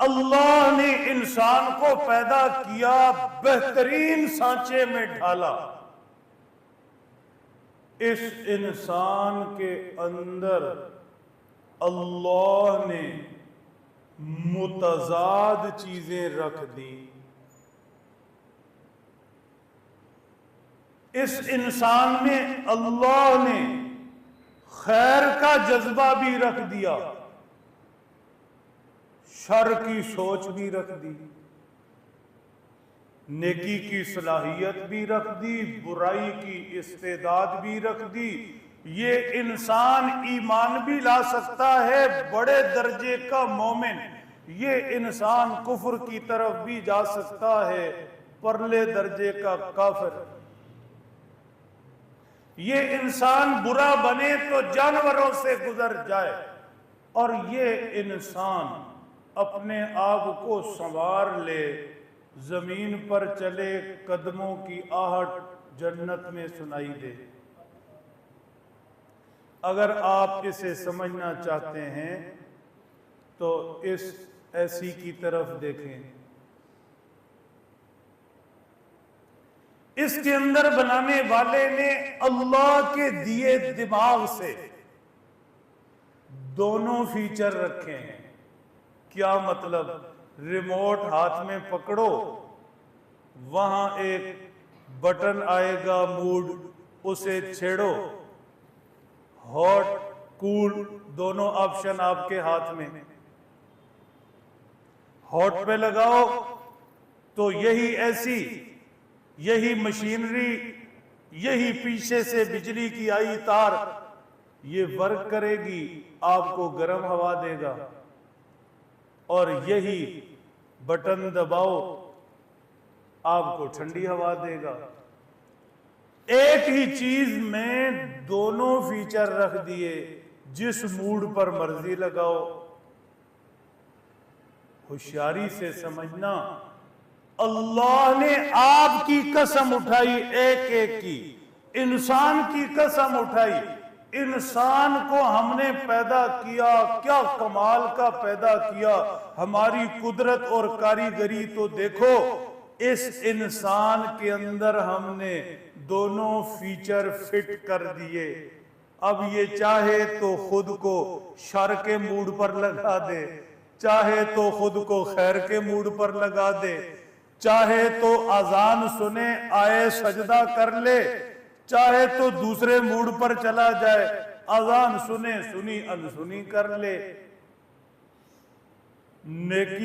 اللہ نے انسان کو پیدا کیا، بہترین سانچے میں ڈھالا۔ اس انسان کے اندر اللہ نے متضاد چیزیں رکھ دی۔ اس انسان میں اللہ نے خیر کا جذبہ بھی رکھ دیا، شر کی سوچ بھی رکھ دی، نیکی کی صلاحیت بھی رکھ دی، برائی کی استعداد بھی رکھ دی۔ یہ انسان ایمان بھی لا سکتا ہے، بڑے درجے کا مومن۔ یہ انسان کفر کی طرف بھی جا سکتا ہے، پرلے درجے کا کافر۔ یہ انسان برا بنے تو جانوروں سے گزر جائے، اور یہ انسان اپنے آپ کو سنوار لے، زمین پر چلے، قدموں کی آہٹ جنت میں سنائی دے۔ اگر آپ اسے سمجھنا چاہتے ہیں تو اس ایسی کی طرف دیکھیں۔ اس کے اندر بنانے والے نے اللہ کے دیے دماغ سے دونوں فیچر رکھے ہیں۔ کیا مطلب؟ ریموٹ ہاتھ میں پکڑو، وہاں ایک بٹن آئے گا موڈ، اسے چھیڑو، ہاٹ کول دونوں آپشن آپ کے ہاتھ میں۔ ہاٹ پہ لگاؤ تو یہی مشینری، یہی پیچھے سے بجلی کی آئی تار یہ ورک کرے گی، آپ کو گرم ہوا دے گا، اور یہی بٹن دباؤ آپ کو ٹھنڈی ہوا دے گا۔ ایک ہی چیز میں دونوں فیچر رکھ دیے، جس موڈ پر مرضی لگاؤ۔ ہوشیاری سے سمجھنا، اللہ نے آپ کی قسم اٹھائی، ایک ایک کی، انسان کی قسم اٹھائی۔ انسان کو ہم نے پیدا کیا، کیا کمال کا پیدا کیا، ہماری قدرت اور کاریگری تو دیکھو۔ اس انسان کے اندر ہم نے دونوں فیچر فٹ کر دیے۔ اب یہ چاہے تو خود کو شر کے موڈ پر لگا دے، چاہے تو خود کو خیر کے موڈ پر لگا دے، چاہے تو اذان سنے آئے سجدہ کر لے، چاہے تو دوسرے موڈ پر چلا جائے، اذان سنے سنی انسنی کر لے۔ نیکی